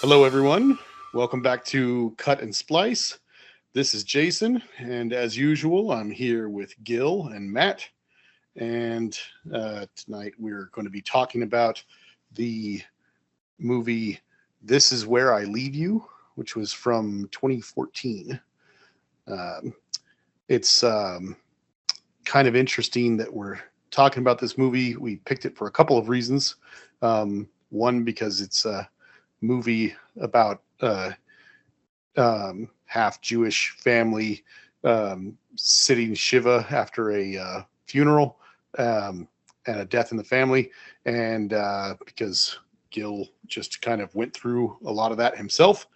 Hello, everyone. Welcome back to Cut and Splice. This is Jason, and as usual, I'm here with Gil and Matt. And tonight we're going to be talking about the movie This Is Where I Leave You, which was from 2014. It's kind of interesting that we're talking about this movie. We picked it for a couple of reasons. One, because it's a movie about half Jewish family sitting Shiva after a funeral and a death in the family. And because Gil just kind of went through a lot of that himself.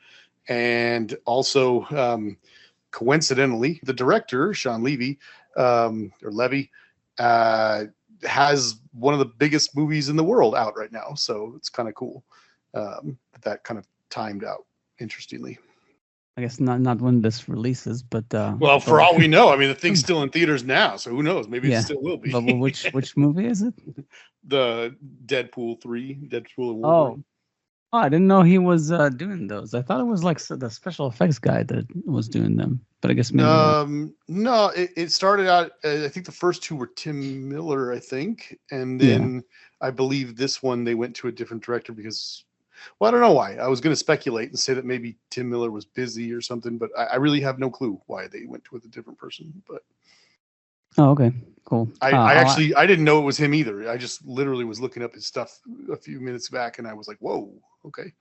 And also, coincidentally, the director, Sean Levy, has one of the biggest movies in the world out right now. So it's kind of cool that kind of timed out interestingly. I guess not when this releases, but well, for all we know, I mean, the thing's still in theaters now, so who knows? Maybe yeah. It still will be. But which movie is it? The Deadpool 3, Deadpool and Wolverine. Oh, I didn't know he was doing those. I thought it was like the special effects guy that was doing them. But I guess maybe no, it started out. I think the first two were Tim Miller, I think, and then I believe this one they went to a different director because. Well, I don't know why. I was going to speculate and say that maybe Tim Miller was busy or something, but I really have no clue why they went with a different person. But okay, cool. I didn't know it was him either. I just literally was looking up his stuff a few minutes back, and I was like, "Whoa, okay."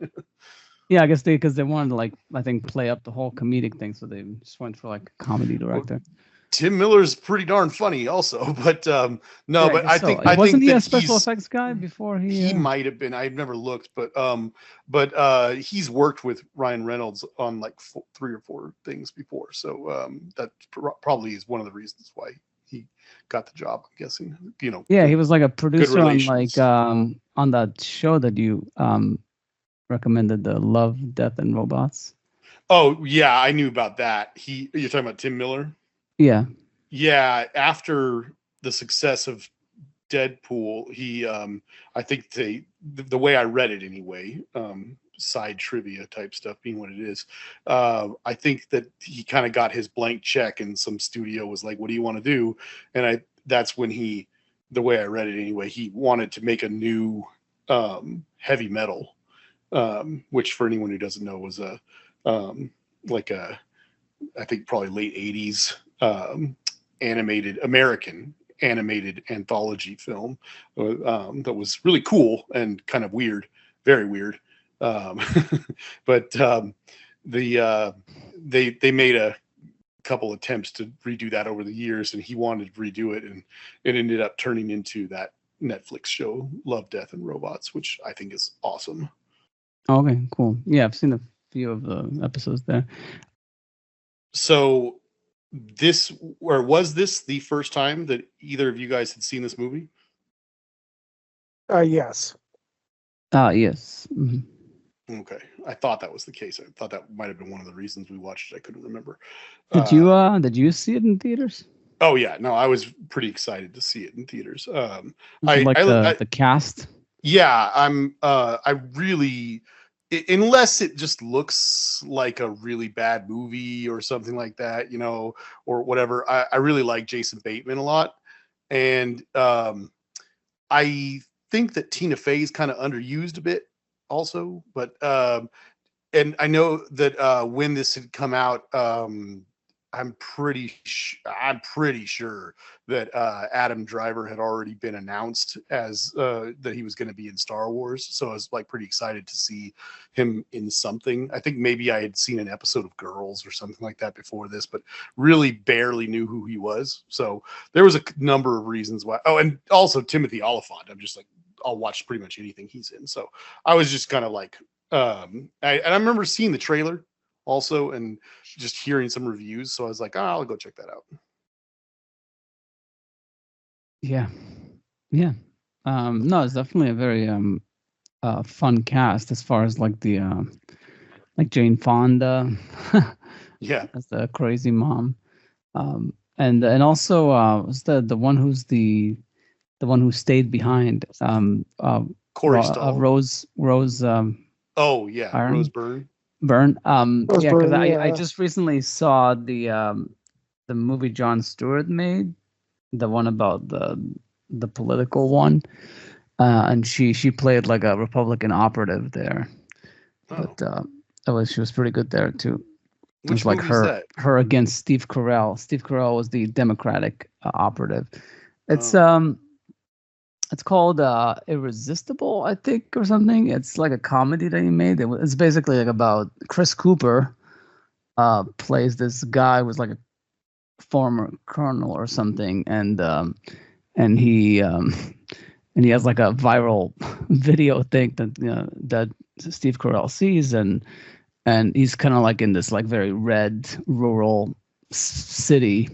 Yeah, I guess because they wanted to I think play up the whole comedic thing, so they just went for a comedy director. Well, Tim Miller's pretty darn funny, also, but no, yeah, but I think wasn't he that a special effects guy before he? He might have been. I've never looked, but he's worked with Ryan Reynolds on like 3 or 4 things before, so that probably is one of the reasons why he got the job. I'm guessing, Yeah, he was like a producer on on that show that you recommended, the Love, Death, and Robots. Oh yeah, I knew about that. You're talking about Tim Miller? Yeah. After the success of Deadpool, he I think the way I read it anyway, side trivia type stuff being what it is, I think that he kind of got his blank check and some studio was like, what do you want to do? And that's when the way I read it anyway, he wanted to make a new heavy metal, which for anyone who doesn't know was I think probably late 80s American animated anthology film that was really cool and kind of weird, very weird. But they made a couple attempts to redo that over the years, and he wanted to redo it, and it ended up turning into that Netflix show, Love, Death, and Robots, which I think is awesome. Okay, cool. Yeah, I've seen a few of the episodes there. So was this the first time that either of you guys had seen this movie? Yes. Yes. Mm-hmm. Okay, I thought that was the case. I thought that might have been one of the reasons we watched it. I couldn't remember. Did you see it in theaters? Oh yeah, no, I was pretty excited to see it in theaters. The cast. Yeah, I really, unless it just looks like a really bad movie or something like that, or whatever. I really like Jason Bateman a lot, and I think that Tina Fey's kind of underused a bit also, but and I know that when this had come out, I'm pretty sure that Adam Driver had already been announced as that he was going to be in Star Wars, so I was pretty excited to see him in something. I think maybe I had seen an episode of Girls or something like that before this, but really barely knew who he was. So there was a number of reasons why. Oh, and also Timothy Olyphant. I'm just I'll watch pretty much anything he's in. So I was just kind of I remember seeing the trailer also and just hearing some reviews, so I was like, I'll go check that out. Yeah. No, it's definitely a very fun cast as far as the Jane Fonda Yeah. as the crazy mom, and also was the one who's the one who stayed behind, Corey Stoll. Rose Oh yeah, Rose Byrne. Yeah, because I just recently saw the movie Jon Stewart made, the one about the political one, and she played like a Republican operative there, but she was pretty good there too. It was like her against Steve Carell. Steve Carell was the Democratic operative. It's called Irresistible, I think, or something. It's like a comedy that he made. It's basically like about Chris Cooper plays this guy who's like a former colonel or something, and he and he has like a viral video thing that that Steve Carell sees, and he's kind of like in this like very red rural city,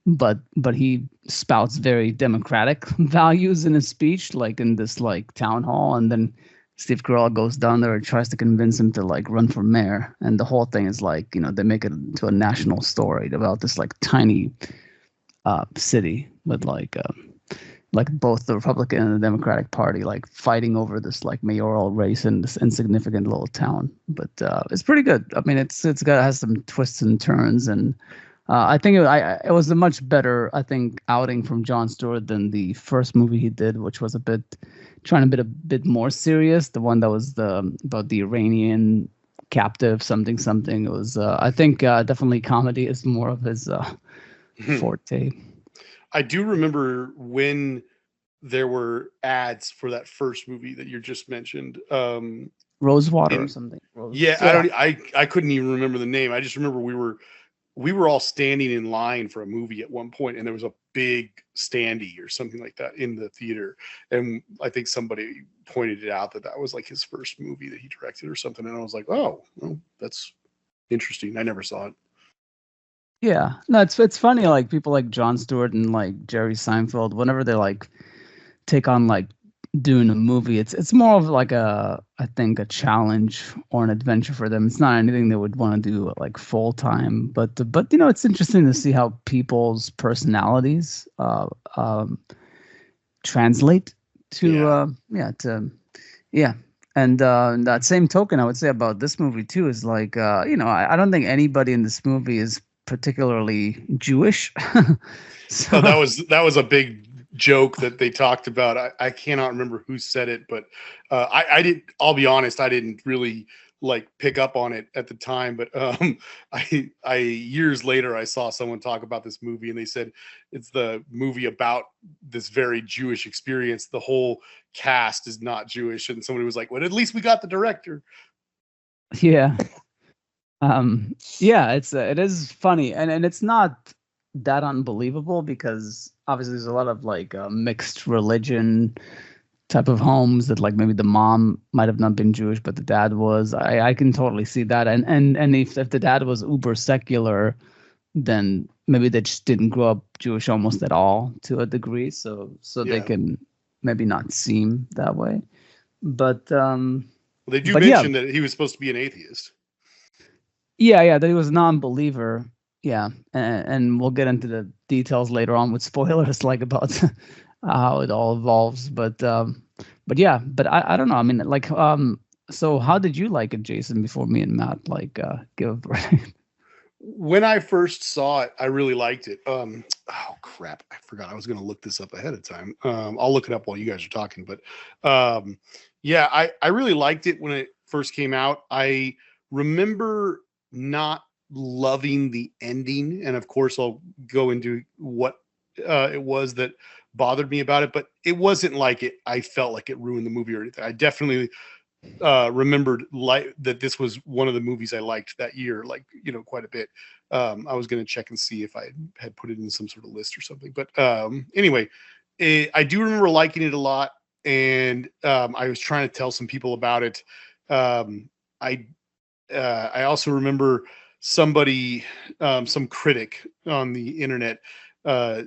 but he spouts very democratic values in his speech, like in this like town hall, and then Steve Carell goes down there and tries to convince him to like run for mayor, and the whole thing is like, they make it into a national story about this like tiny city with like both the Republican and the Democratic Party like fighting over this like mayoral race in this insignificant little town. But it's pretty good. I mean, has some twists and turns, and I think it was a much better, I think, outing from Jon Stewart than the first movie he did, which was trying to be a bit more serious. The one that was about the Iranian captive something. It was I think definitely comedy is more of his forte. I do remember when there were ads for that first movie that you just mentioned. Rosewater or something. I couldn't even remember the name. I just remember we were all standing in line for a movie at one point, and there was a big standee or something like that in the theater. And I think somebody pointed it out that was like his first movie that he directed or something. And I was like, oh, well, that's interesting. I never saw it. Yeah, no, it's funny, like people like Jon Stewart and like Jerry Seinfeld, whenever they like take on like doing a movie, it's more of like I think a challenge or an adventure for them. It's not anything they would want to do like full time, but it's interesting to see how people's personalities translate to and that same token I would say about this movie too is like I don't think anybody in this movie is particularly Jewish. So that was a big joke that they talked about. I cannot remember who said it, but I didn't. I'll be honest, I didn't really like pick up on it at the time. But I years later I saw someone talk about this movie, and they said it's the movie about this very Jewish experience. The whole cast is not Jewish, and somebody was like, "Well, at least we got the director." Yeah. It is funny, and it's not that unbelievable because obviously there's a lot of like mixed religion type of homes that like maybe the mom might have not been Jewish but the dad was. I can totally see that, and if the dad was uber secular, then maybe they just didn't grow up Jewish almost at all to a degree, so they can maybe not seem that way. But they do mention that he was supposed to be an atheist. Yeah, that he was a non-believer. Yeah, and we'll get into the details later on with spoilers, like about how it all evolves. But I don't know. I mean, like, so how did you like it, Jason? Before me and Matt like give. When I first saw it, I really liked it. Oh crap! I forgot I was going to look this up ahead of time. I'll look it up while you guys are talking. But I really liked it when it first came out. I remember not loving the ending, and of course I'll go into what it was that bothered me about it, but it wasn't like I felt like it ruined the movie or anything. I definitely remembered like that this was one of the movies I liked that year, like quite a bit. I was going to check and see if I had put it in some sort of list or something, but anyway, I do remember liking it a lot, and I was trying to tell some people about it. I also remember somebody, some critic on the internet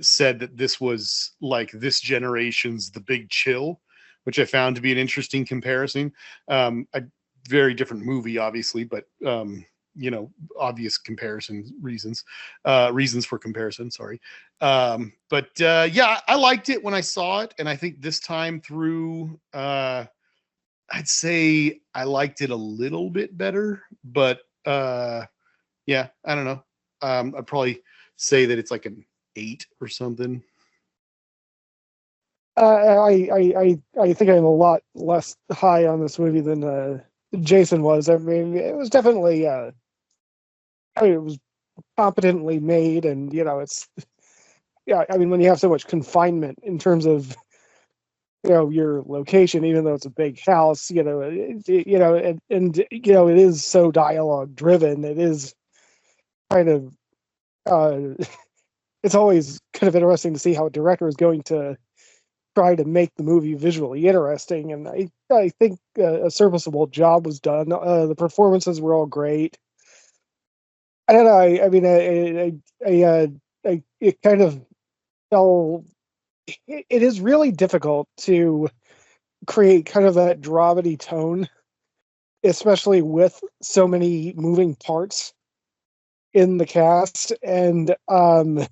said that this was like this generation's The Big Chill, which I found to be an interesting comparison. A very different movie, obviously, but obvious comparison reasons for comparison. Sorry. I liked it when I saw it. And I think this time through, I'd say I liked it a little bit better, but yeah, I don't know. I'd probably say that it's like an 8 or something. I think I'm a lot less high on this movie than Jason was. I mean, it was definitely I mean, it was competently made, and it's yeah. I mean, when you have so much confinement in terms of your location, even though it's a big house, and it is so dialogue driven. It is kind of it's always kind of interesting to see how a director is going to try to make the movie visually interesting, and I think a serviceable job was done. The performances were all great. I don't know. I mean, it kind of fell. It is really difficult to create kind of that dramedy tone, especially with so many moving parts in the cast. And I mean,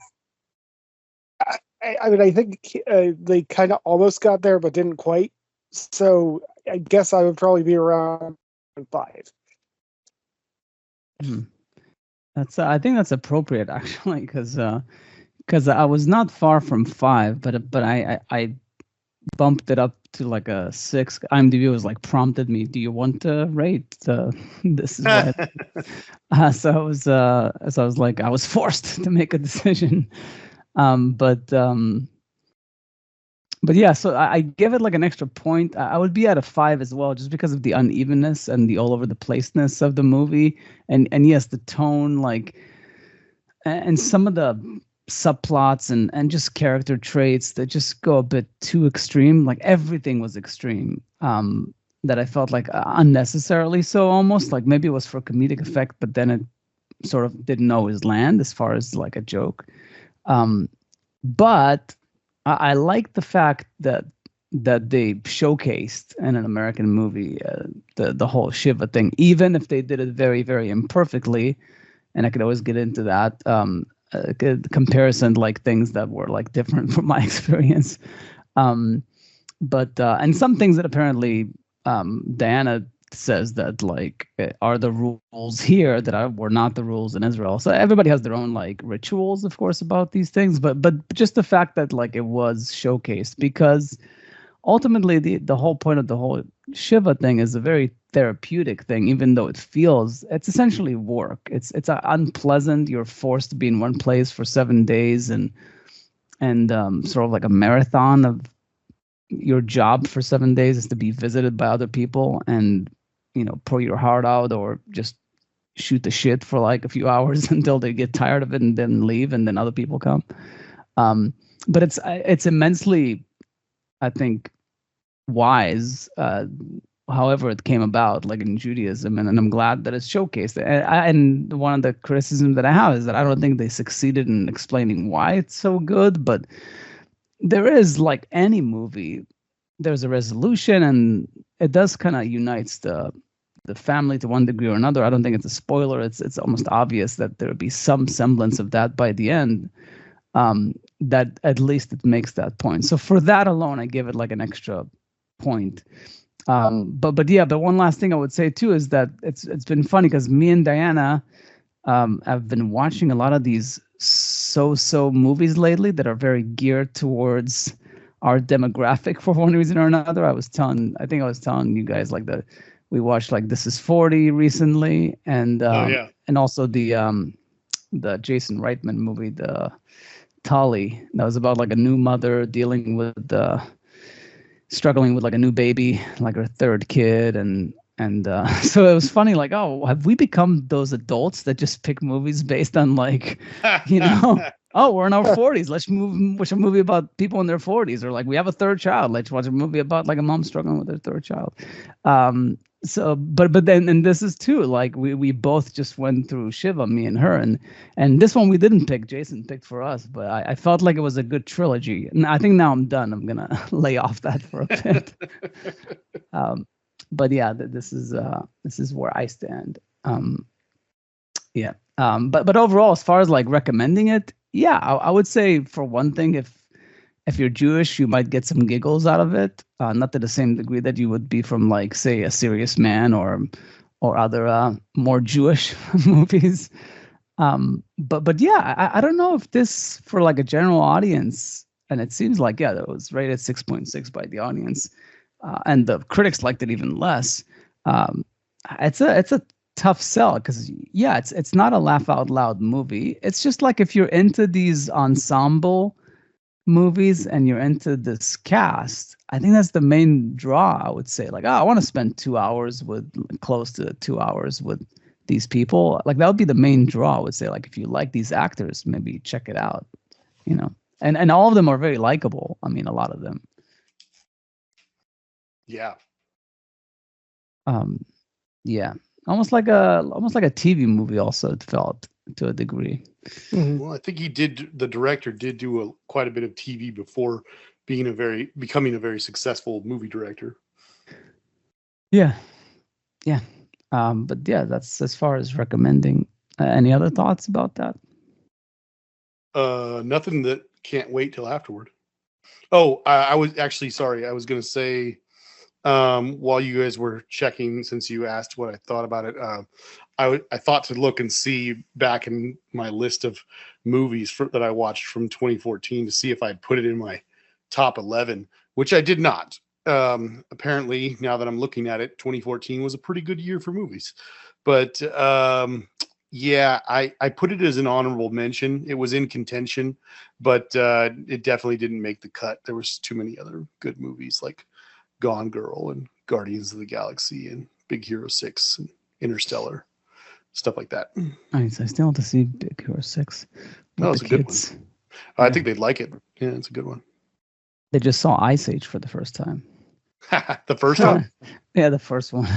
I think they kind of almost got there, but didn't quite. So I guess I would probably be around 5. I think that's appropriate actually, because I was not far from 5, but I bumped it up to like a 6. IMDb was like prompted me, do you want to rate this is what so I was like, I was forced to make a decision. But yeah, so I give it like an extra point. I would be at a 5 as well, just because of the unevenness and the all over the placeness of the movie, and yes, the tone, like, and some of the subplots and just character traits that just go a bit too extreme. Like everything was extreme, that I felt like unnecessarily so, almost like maybe it was for comedic effect, but then it sort of didn't always land as far as like a joke. But I like the fact that they showcased in an American movie the whole Shiva thing, even if they did it very, very imperfectly. And I could always get into that comparison, like things that were like different from my experience. But and some things that apparently Diana says that like are the rules here that were not the rules in Israel. So everybody has their own like rituals, of course, about these things. But just the fact that like it was showcased, because ultimately the whole point of the whole Shiva thing is a very therapeutic thing, even though it's essentially work. It's unpleasant. You're forced to be in one place for 7 days and sort of like a marathon of your job for 7 days is to be visited by other people and pour your heart out or just shoot the shit for like a few hours until they get tired of it and then leave, and then other people come. But it's immensely, I think, wise, however it came about, like in Judaism, and I'm glad that it's showcased. And one of the criticisms that I have is that I don't think they succeeded in explaining why it's so good, but there is, like any movie, there's a resolution, and it does kind of unites the family to one degree or another. I don't think it's a spoiler. It's almost obvious that there would be some semblance of that by the end. That at least it makes that point. So for that alone, I give it like an extra point. But one last thing I would say too is that it's been funny because me and Diana have been watching a lot of these so movies lately that are very geared towards our demographic for one reason or another. I think I was telling you guys like we watched like This Is 40 recently, and and also the Jason Reitman movie, the Tali, that was about like a new mother dealing with struggling with like a new baby, like her third kid, and so it was funny, like, oh, have we become those adults that just pick movies based on like, oh, we're in our 40s, let's watch a movie about people in their 40s, or like we have a third child, let's watch a movie about like a mom struggling with her third child. So but then, and this is too, like we both just went through Shiva, me and her, and this one we didn't pick, Jason picked for us, but I felt like it was a good trilogy, and I think now I'm done, I'm gonna lay off that for a bit. But yeah, this is where I stand. But overall, as far as like recommending it, yeah, I would say for one thing, if if you're Jewish, you might get some giggles out of it, not to the same degree that you would be from, like, say, A Serious Man or other more Jewish movies. But yeah, I don't know if this for like a general audience, and it seems like, yeah, that was rated 6.6 by the audience, and the critics liked it even less. Um, it's a tough sell because, yeah, it's not a laugh out loud movie. It's just like if you're into these ensemble movies and you're into this cast, I think that's the main draw. I would say, like, oh, I want to spend 2 hours with close to 2 hours with these people. Like, that would be the main draw. I would say, like, if you like these actors, maybe check it out. You know, and all of them are very likable. I mean, a lot of them. Yeah. Yeah, almost like a TV movie. Also, it felt to a degree. Mhm. Well, I think the director did do quite a bit of TV before becoming a very successful movie director. Yeah. But yeah, that's as far as recommending. Any other thoughts about that? Nothing that can't wait till afterward. Oh, I was actually sorry. I was going to say, while you guys were checking, since you asked what I thought about it, I thought to look and see back in my list of movies that I watched from 2014 to see if I'd put it in my top 11, which I did not. Apparently, now that I'm looking at it, 2014 was a pretty good year for movies. But yeah, I put it as an honorable mention. It was in contention, but it definitely didn't make the cut. There was too many other good movies like Gone Girl and Guardians of the Galaxy and Big Hero 6 and Interstellar, stuff like that. I still want to see Big Hero 6 with it's the a good kids. one. I think they'd like it. Yeah, it's a good one. They just saw Ice Age for the first time. The first one? Yeah, the first one.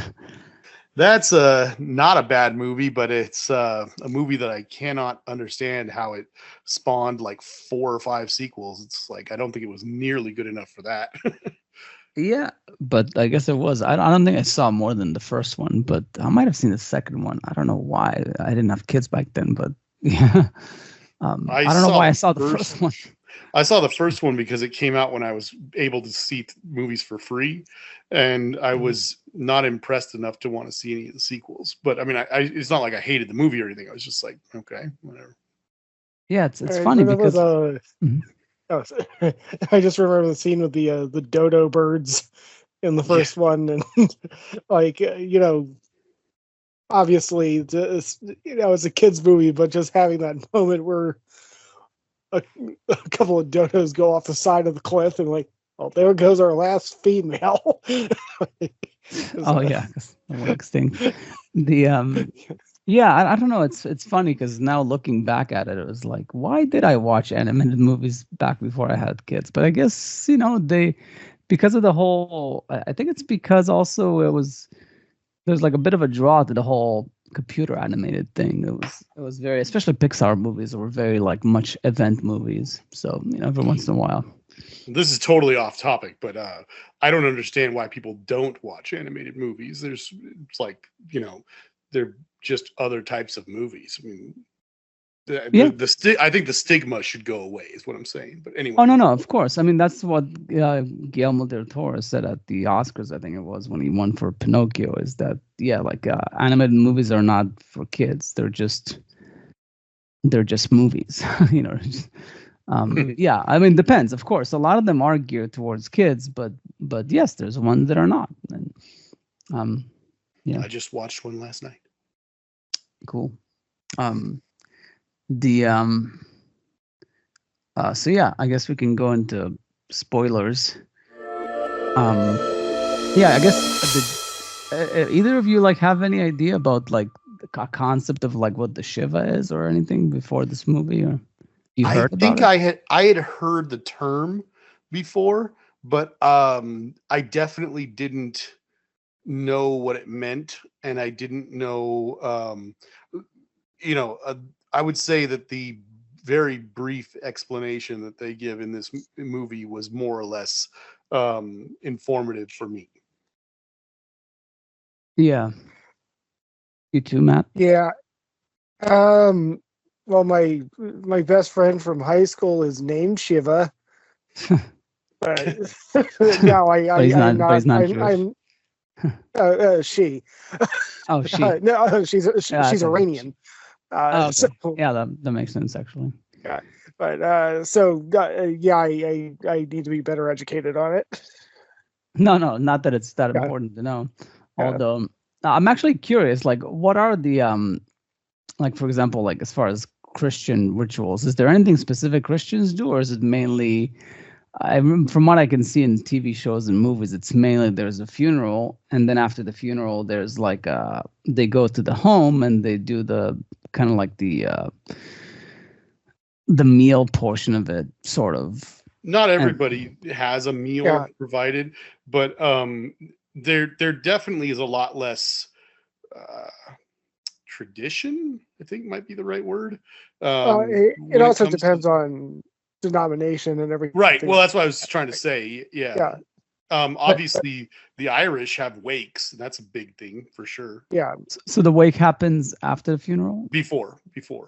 That's not a bad movie, but it's a movie that I cannot understand how it spawned like 4 or 5 sequels. It's like, I don't think it was nearly good enough for that. Yeah, but I guess it was. I don't think I saw more than the first one, but I might have seen the second one. I don't know why. I didn't have kids back then, but yeah. I don't know why I saw the first one. I saw the first one because it came out when I was able to see movies for free, and I was not impressed enough to want to see any of the sequels. But I mean, it's not like I hated the movie or anything. I was just like, okay, whatever. Yeah, it's funny because I just remember the scene with the dodo birds in the first one, and like obviously it's a kids movie, but just having that moment where a couple of dodos go off the side of the cliff and like, oh, there goes our last female. Oh yeah, extinct. The yeah, I don't know. It's funny because now looking back at it, it was like, why did I watch animated movies back before I had kids? But I guess because of the whole. I think it's because also there's like a bit of a draw to the whole computer animated thing. It was very, especially Pixar movies were very like much event movies. So every once in a while. This is totally off topic, but I don't understand why people don't watch animated movies. It's like, they're just other types of movies. I mean, I think the stigma should go away is what I'm saying. But anyway. Oh, no, of course. I mean, that's what Guillermo del Toro said at the Oscars, I think it was, when he won for Pinocchio, is that, like animated movies are not for kids. They're just movies, Yeah, I mean, depends, of course. A lot of them are geared towards kids, but yes, there's ones that are not. And yeah. I just watched one last night. Cool. So yeah, I guess we can go into spoilers. Yeah, I guess either of you like have any idea about like the concept of like what the Shiva is or anything before this movie, or you heard about it? I had heard the term before, but I definitely didn't know what it meant, and I didn't know I would say that the very brief explanation that they give in this movie was more or less informative for me. Yeah. You too, Matt? Yeah. Well, my best friend from high school is named Shiva, No, But he's I'm not. But not. he's not Jewish. She. Oh, she. No, she's Yeah, she's okay. Iranian. Oh, okay. So, Yeah, that makes sense actually. yeah, but yeah, I need to be better educated on it. No, not that it's that Yeah. important to know. Yeah. Although I'm actually curious, like, what are the like, for example, like as far as Christian rituals, is there anything specific Christians do, or is it mainly? From what I can see in TV shows and movies, it's mainly there's a funeral, and then after the funeral, there's like they go to the home and they do the kind of like the meal portion of it, sort of. Not everybody has a meal Yeah. provided, but there definitely is a lot less tradition, I think might be the right word. It when also comes to- depends on denomination and everything. Right. Well, that's what I was trying to say. Yeah. Yeah. Obviously, the Irish have wakes. And that's a big thing for sure. Yeah. So the wake happens after the funeral? Before.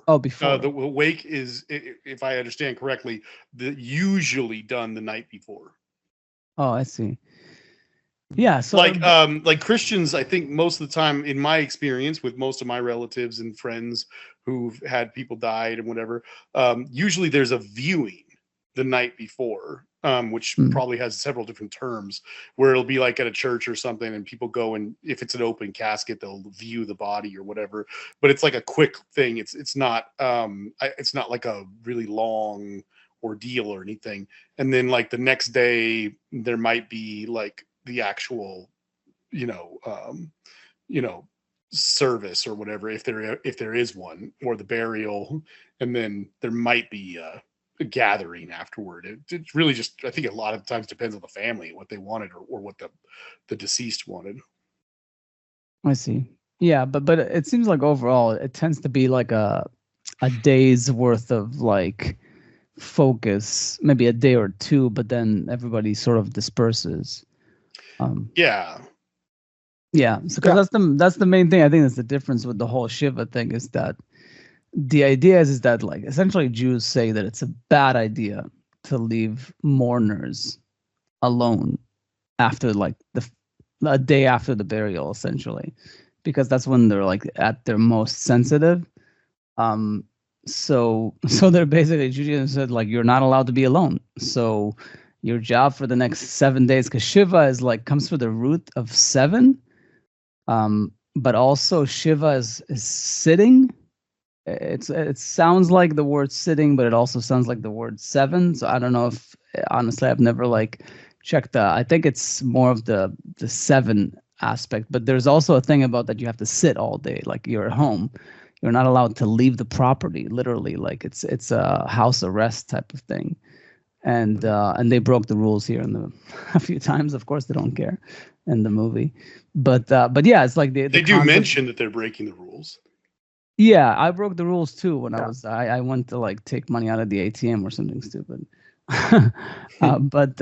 Oh, before. The wake is, if I understand correctly, usually done the night before. Oh, I see. Yeah. So like Christians, I think most of the time, in my experience with most of my relatives and friends who've had people died and whatever, usually there's a viewing the night before, which probably has several different terms, where it'll be like at a church or something, and people go, and if it's an open casket, they'll view the body or whatever. But it's like a quick thing. It's not like a really long ordeal or anything. And then like the next day, there might be like the actual, service or whatever, if there is one, or the burial, and then there might be a gathering afterward. It really just, I think a lot of times depends on the family, what they wanted, or what the deceased wanted. I see. Yeah, but it seems like overall it tends to be like a day's worth of like focus, maybe a day or two, but then everybody sort of disperses. Yeah. So because that's the main thing. I think that's the difference with the whole Shiva thing, is that the idea is that like essentially Jews say that it's a bad idea to leave mourners alone after like a day after the burial, essentially, because that's when they're like at their most sensitive. So they're basically, Judaism said, like, you're not allowed to be alone. So your job for the next 7 days, because Shiva is like comes from the root of 7, but also Shiva is sitting. It sounds like the word sitting, but it also sounds like the word 7. So I don't know if, honestly, I've never like checked. I think it's more of the 7 aspect. But there's also a thing about that you have to sit all day, like you're at home. You're not allowed to leave the property, literally, like it's a house arrest type of thing. And they broke the rules here a few times. Of course, they don't care in the movie, but yeah, it's like they do mention that they're breaking the rules. Yeah, I broke the rules too when I went to like take money out of the ATM or something stupid. But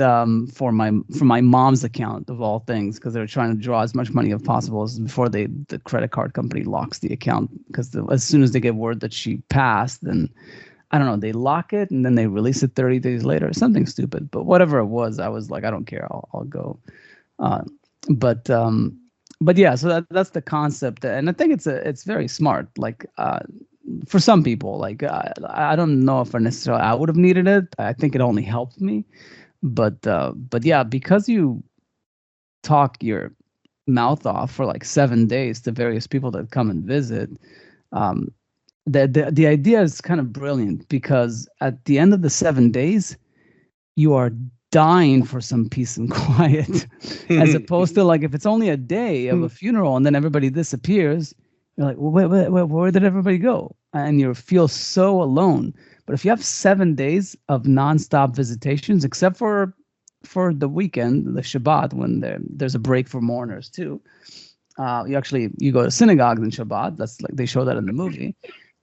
for my mom's account of all things, because they were trying to draw as much money as possible before the credit card company locks the account, because as soon as they get word that she passed, then I don't know, they lock it and then they release it 30 days later, something stupid. But whatever it was, I was like, I don't care, I'll go. But yeah, so that's the concept, and I think it's very smart. Like for some people, like I don't know if necessarily I would have needed it. I think it only helped me, but yeah, because you talk your mouth off for like 7 days to various people that come and visit. The idea is kind of brilliant, because at the end of the 7 days, you are dying for some peace and quiet, as opposed to like if it's only a day of a funeral and then everybody disappears, you're like, well, wait, where did everybody go? And you feel so alone. But if you have 7 days of nonstop visitations, except for the weekend, the Shabbat, when there's a break for mourners too, you go to synagogues in Shabbat. That's like they show that in the movie.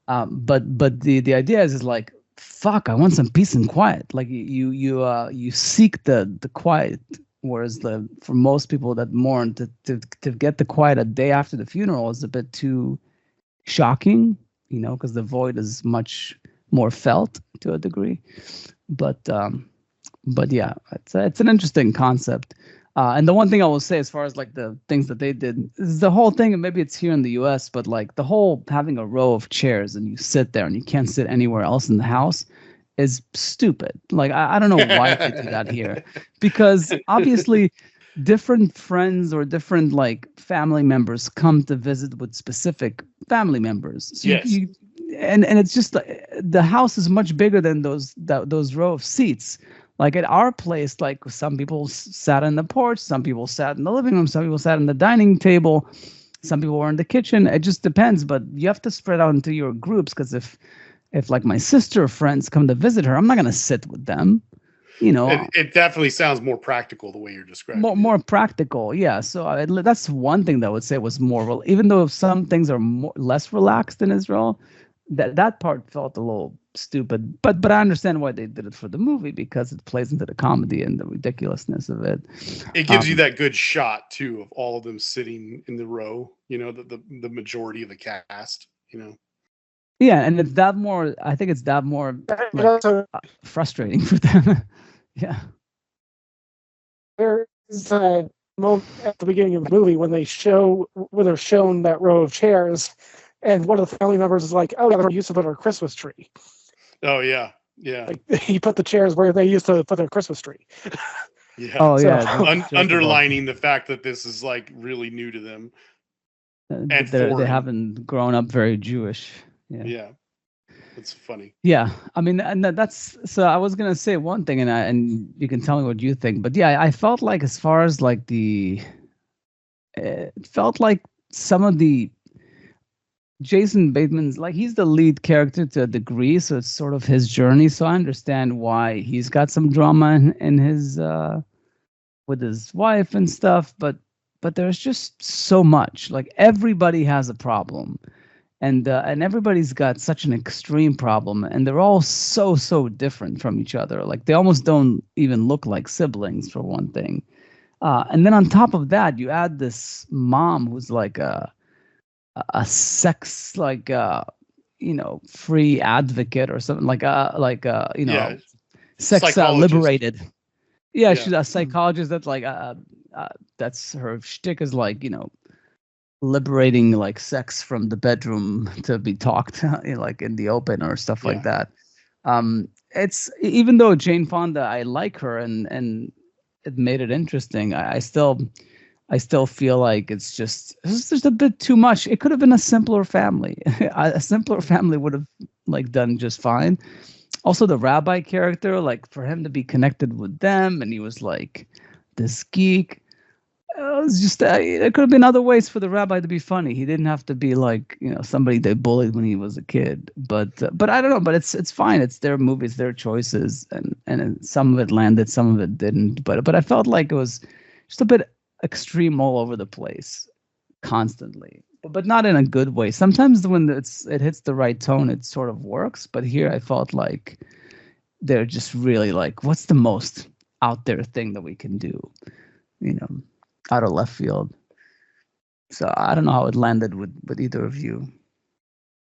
But the idea is like, fuck, I want some peace and quiet. Like you seek the quiet, whereas for most people that mourn, to get the quiet a day after the funeral is a bit too shocking, because the void is much more felt to a degree. But But yeah, it's an interesting concept. And the one thing I will say, as far as like the things that they did, is the whole thing, and maybe it's here in the U.S., but like the whole having a row of chairs and you sit there and you can't sit anywhere else in the house is stupid. Like I don't know why they do that here, because obviously different friends or different like family members come to visit with specific family members. So Yes. And it's just the house is much bigger than those row of seats. Like at our place, like some people sat on the porch, some people sat in the living room, some people sat on the dining table, some people were in the kitchen. It just depends, but you have to spread out into your groups, because if like my sister friends come to visit her, I'm not gonna sit with them. It definitely sounds more practical the way you're describing it. More practical, yeah. So that's one thing that I would say was more, even though some things are less relaxed in Israel, that part felt a little stupid, but I understand why they did it for the movie, because it plays into the comedy and the ridiculousness of it. It gives you that good shot too of all of them sitting in the row, the majority of the cast, Yeah, and it's that more, I think it's that more And also, frustrating for them. Yeah. there is a moment at the beginning of the movie when they're shown that row of chairs, and one of the family members is like, "Oh, yeah, they're used to put our Christmas tree." Oh yeah. Like, he put the chairs where they used to put their Christmas tree. Yeah. Oh So- yeah. Underlining the fact that this is like really new to them. And they foreign. haven't grown up very Jewish. Yeah. That's funny. Yeah, I mean, and that's, so I was gonna say one thing, and you can tell me what you think. But yeah, I felt like, as far as like it felt like some of the Jason Bateman's, like, he's the lead character to a degree, so it's sort of his journey. So I understand why he's got some drama in his with his wife and stuff. But there's just so much. Like, everybody has a problem. And everybody's got such an extreme problem, and they're all so different from each other. Like, they almost don't even look like siblings, for one thing. And then on top of that, you add this mom who's like a sex, like free advocate or something, Yeah. sex Psychologist. liberated. Yeah, Yeah. she's a psychologist. That's like that's her shtick, is like, liberating like sex from the bedroom to be talked like in the open or stuff like that. It's, even though Jane Fonda, I like her, and it made it interesting, I still feel like it's just a bit too much. It could have been a simpler family. A simpler family would have like done just fine. Also, the rabbi character, like, for him to be connected with them, and he was like this geek. It was just, it could have been other ways for the rabbi to be funny. He didn't have to be like, somebody they bullied when he was a kid. But I don't know. But it's fine. It's their movies, their choices, and some of it landed, some of it didn't. But I felt like it was just a bit extreme all over the place, constantly. But not in a good way. Sometimes when it hits the right tone, it sort of works. But here, I felt like they're just really like, what's the most out there thing that we can do? Out of left field. So I don't know how it landed with either of you.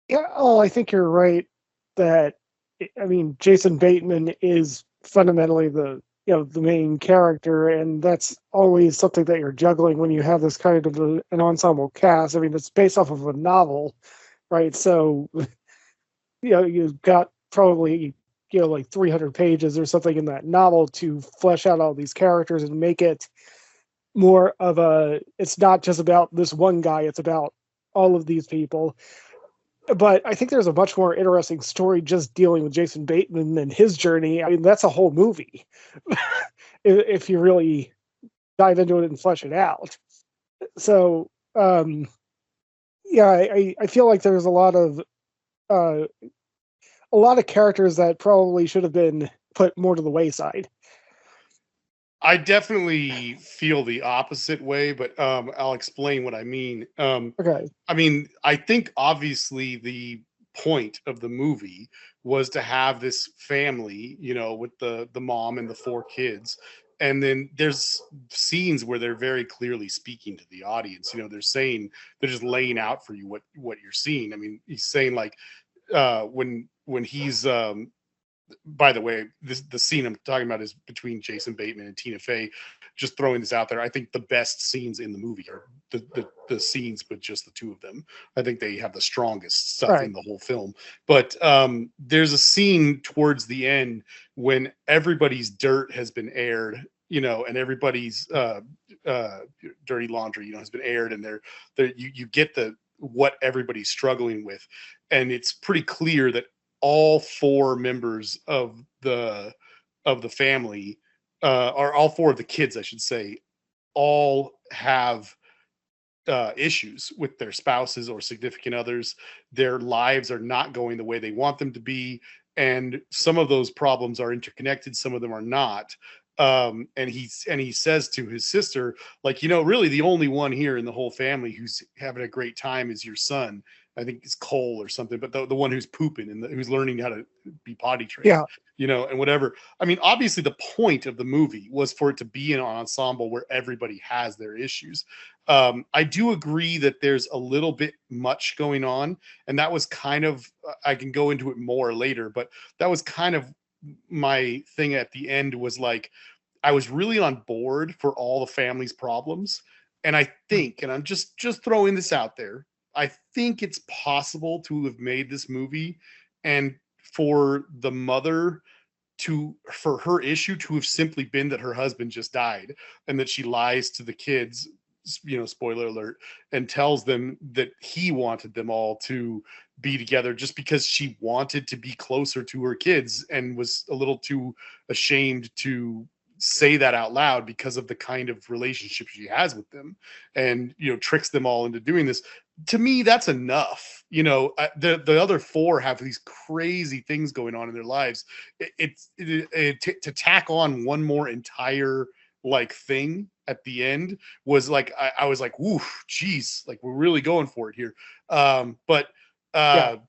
Yeah, I think you're right that, I mean, Jason Bateman is fundamentally the main character, and that's always something that you're juggling when you have this kind of an ensemble cast. I mean, it's based off of a novel, right? So, you've got probably like 300 pages or something in that novel to flesh out all these characters and make it more of it's not just about this one guy, it's about all of these people. But I think there's a much more interesting story just dealing with Jason Bateman and his journey. I mean, that's a whole movie if you really dive into it and flesh it out. So, yeah, I feel like there's a lot of characters that probably should have been put more to the wayside. I definitely feel the opposite way, but I'll explain what I mean. Okay. I mean, I think obviously the point of the movie was to have this family, with the mom and the 4 kids. And then there's scenes where they're very clearly speaking to the audience. They're just laying out for you what you're seeing. I mean, he's saying like when he's by the way, the scene I'm talking about is between Jason Bateman and Tina Fey. Just throwing this out there, I think the best scenes in the movie are the scenes with just the two of them. I think they have the strongest stuff in the whole film. But there's a scene towards the end when everybody's dirt has been aired, and everybody's dirty laundry, has been aired, and you get what everybody's struggling with, and it's pretty clear that all four members of the family, or all four of the kids, I should say, all have issues with their spouses or significant others. Their lives are not going the way they want them to be, and some of those problems are interconnected, some of them are not. And he says to his sister, like, really the only one here in the whole family who's having a great time is your son. I think it's Cole or something, but the one who's pooping and who's learning how to be potty trained, and whatever. I mean, obviously the point of the movie was for it to be an ensemble where everybody has their issues. I do agree that there's a little bit much going on, and that was kind of, I can go into it more later, but that was kind of my thing at the end, was like, I was really on board for all the family's problems. And I think, and I'm just throwing this out there, I think it's possible to have made this movie and for the mother for her issue to have simply been that her husband just died and that she lies to the kids, spoiler alert, and tells them that he wanted them all to be together just because she wanted to be closer to her kids and was a little too ashamed to say that out loud because of the kind of relationship she has with them, and tricks them all into doing this. To me, that's enough. The other four have these crazy things going on in their lives. To tack on one more entire thing at the end was like, I was like, "Oof, geez, like we're really going for it here." But I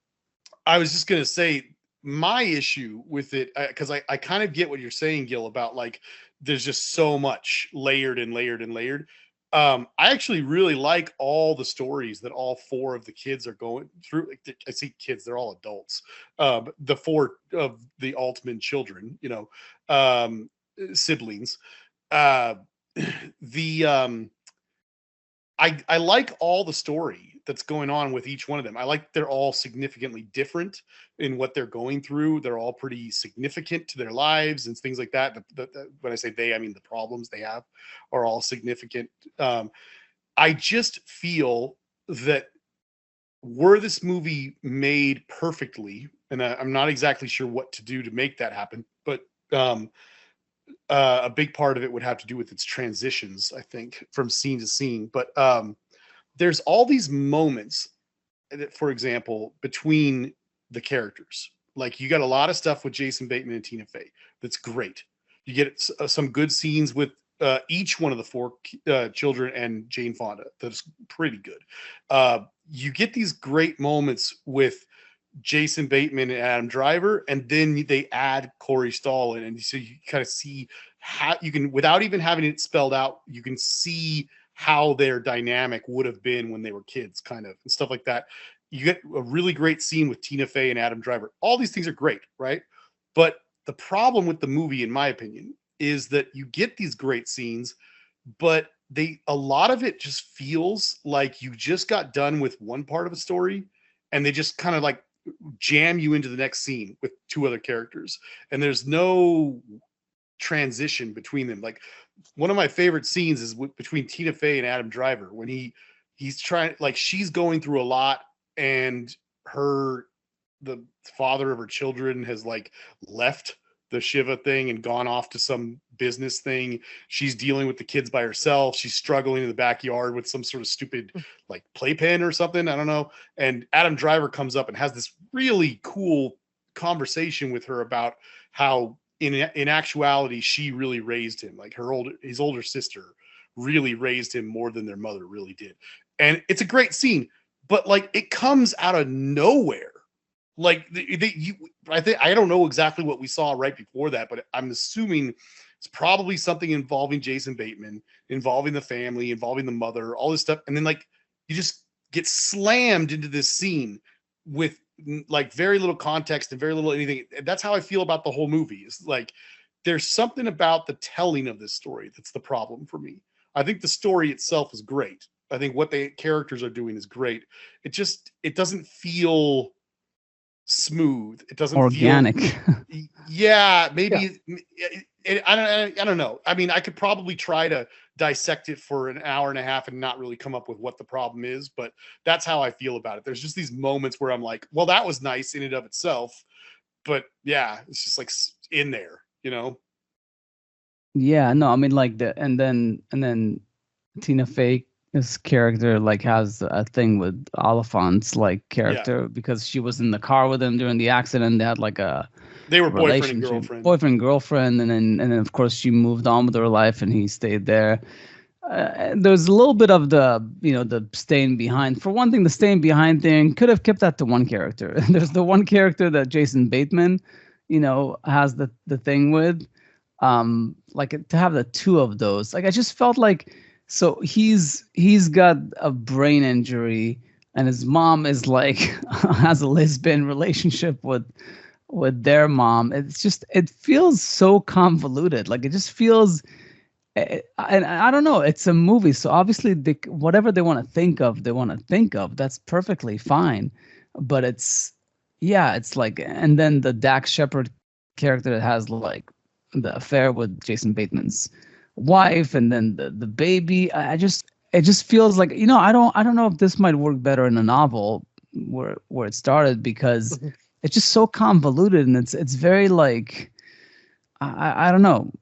was just gonna say, my issue with it, because I kind of get what you're saying, Gil, about like there's just so much layered and layered and layered. I actually really like all the stories that all four of the kids are going through. I see kids; they're all adults. The four of the Altman children, siblings. Uh, the I like all the story that's going on with each one of them. I like they're all significantly different in what they're going through. They're all pretty significant to their lives and things like that. When I say they, I mean the problems they have are all significant. I just feel that were this movie made perfectly, and I'm not exactly sure what to do to make that happen, but a big part of it would have to do with its transitions, I think, from scene to scene. But there's all these moments that, for example, between the characters. Like, you got a lot of stuff with Jason Bateman and Tina Fey that's great. You get some good scenes with each one of the four children and Jane Fonda. That's pretty good. You get these great moments with Jason Bateman and Adam Driver, and then they add Corey Stoll in, and so you kind of see how you can, without even having it spelled out, you can see how their dynamic would have been when they were kids, kind of, and stuff like that. You get a really great scene with Tina Fey and Adam Driver. All these things are great, right? But the problem with the movie, in my opinion, is that you get these great scenes, but a lot of it just feels like you just got done with one part of a story, and they just kind of like jam you into the next scene with two other characters, and there's no transition between them. Like, one of my favorite scenes is between Tina Fey and Adam Driver, when he's trying, like, she's going through a lot, and the father of her children has like left the Shiva thing and gone off to some business thing. She's dealing with the kids by herself. She's struggling in the backyard with some sort of stupid like playpen or something. I don't know. And Adam Driver comes up and has this really cool conversation with her about how in actuality, she really raised him. Like, his older sister really raised him more than their mother really did. And it's a great scene, but like, it comes out of nowhere. Like, I don't know exactly what we saw right before that, but I'm assuming it's probably something involving Jason Bateman, involving the family, involving the mother, all this stuff. And then like, you just get slammed into this scene with like very little context and very little anything. That's how I feel about the whole movie. Is like there's something about the telling of this story that's the problem for me. I think the story itself is great. I think what the characters are doing is great. It doesn't feel smooth. It doesn't feel Organic. yeah, maybe I don't know. I mean, I could probably try to dissect it for an hour and a half and not really come up with what the problem is, but that's how I feel about it. There's just these moments where I'm like, well, that was nice in and of itself, but yeah, it's just like in there, you know? Yeah, no, I mean like and then Tina Fey's character like has a thing with Oliphant's like Yeah. character because she was in the car with him during the accident. They had like a They were boyfriend and relationship, girlfriend. boyfriend girlfriend, and then of course she moved on with her life and he stayed there. There's a little bit of the staying behind. For one thing, the staying behind thing could have kept that to one character. There's the one character that Jason Bateman, has the thing with. Like to have the two of those, like I just felt like, so he's got a brain injury and his mom is like has a lesbian relationship with their mom. It feels so convoluted. Like it just feels, and I don't know, it's a movie, so obviously whatever they want to think of, that's perfectly fine. But it's like, and then the Dax Shepard character that has like the affair with Jason Bateman's wife, and then the baby. It just feels like, I don't know if this might work better in a novel where it started, because it's just so convoluted, and it's very like, I don't know,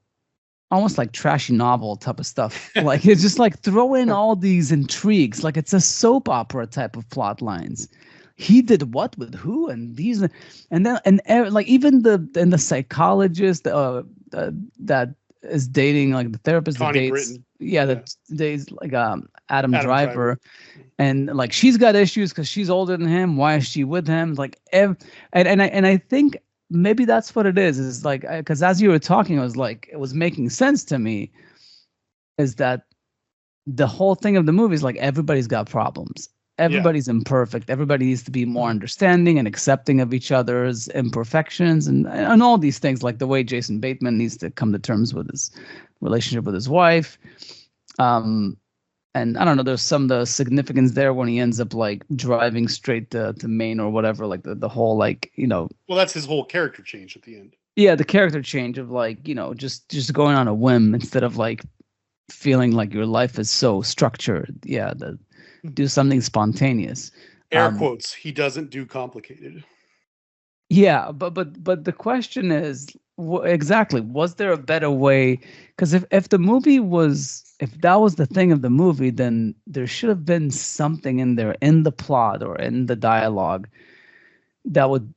almost like trashy novel type of stuff. Like it's just like throw in all these intrigues, like it's a soap opera type of plot lines. He did what with who, and these, and then like even the psychologist that is dating, like the therapist that Connie dates, Britton. that dates like Adam Adam Driver. And like she's got issues because she's older than him. Why is she with him? Like I think maybe that's what it is like, because as you were talking, I was like, it was making sense to me, is that the whole thing of the movie is like everybody's got problems. Everybody's imperfect. Everybody needs to be more understanding and accepting of each other's imperfections, and all these things, like the way Jason Bateman needs to come to terms with his relationship with his wife. And I don't know, there's some of the significance there when he ends up like driving straight to Maine or whatever, like the whole like, well, that's his whole character change at the end. Yeah, the character change of like, just going on a whim instead of like feeling like your life is so structured. Yeah, do something spontaneous. Air quotes. He doesn't do complicated. Yeah, but the question is, exactly, was there a better way? Because if that was the thing of the movie, then there should have been something in there, in the plot or in the dialogue, that would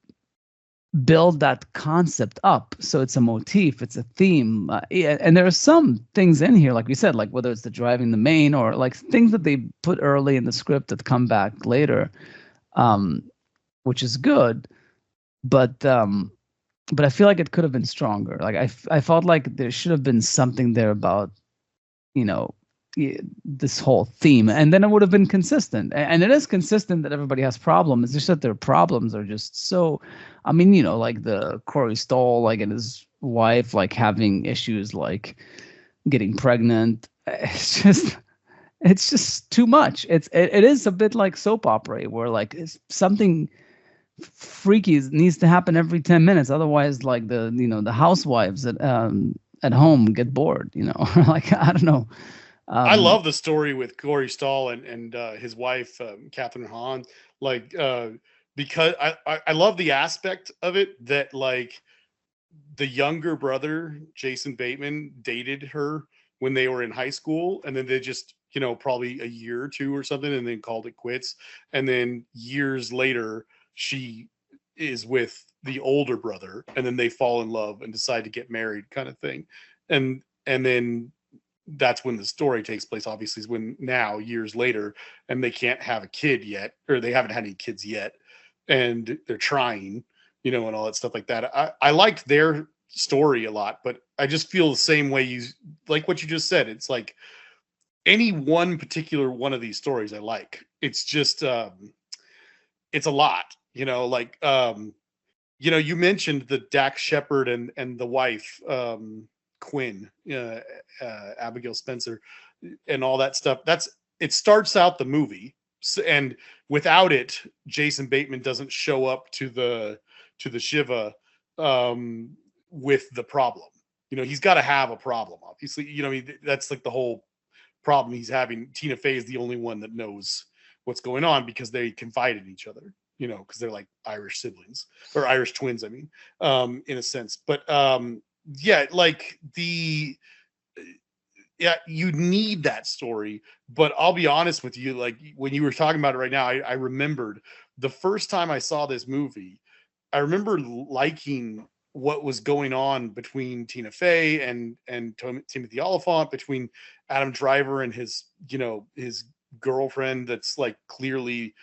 build that concept up, so it's a motif, it's a theme. And there are some things in here, like we said, like whether it's the driving the Maine or like things that they put early in the script that come back later, which is good, but I feel like it could have been stronger. Like I felt like there should have been something there about, this whole theme, and then it would have been consistent. And it is consistent that everybody has problems. It's just that their problems are just so, I mean, like the Corey Stoll, like, and his wife, like having issues, like getting pregnant. It's just too much. It is a bit like soap opera, where like it's something freaky needs to happen every 10 minutes. Otherwise, like the housewives at home get bored, like, I don't know. I love the story with Corey Stoll and his wife, Catherine Hahn, like, because I love the aspect of it that like the younger brother, Jason Bateman, dated her when they were in high school, and then they just, probably a year or two or something, and then called it quits. And then years later, she is with the older brother, and then they fall in love and decide to get married, kind of thing. And then that's when the story takes place, obviously, is when now years later, and they can't have a kid yet, or they haven't had any kids yet, and they're trying, and all that stuff like that. I liked their story a lot, but I just feel the same way, you like what you just said. It's like any one particular one of these stories I like. It's just it's a lot, You know, like you mentioned the Dax Shepard and the wife, Quinn, Abigail Spencer, and all that stuff. It starts out the movie, and without it, Jason Bateman doesn't show up to the Shiva, with the problem. He's got to have a problem, obviously. That's like the whole problem he's having. Tina Fey is the only one that knows what's going on because they confide in each other, because they're like Irish siblings or Irish twins, I mean, in a sense. But yeah, like you need that story. But I'll be honest with you, like when you were talking about it right now, I remembered the first time I saw this movie, I remember liking what was going on between Tina Fey and Timothy Oliphant, between Adam Driver and his girlfriend that's like clearly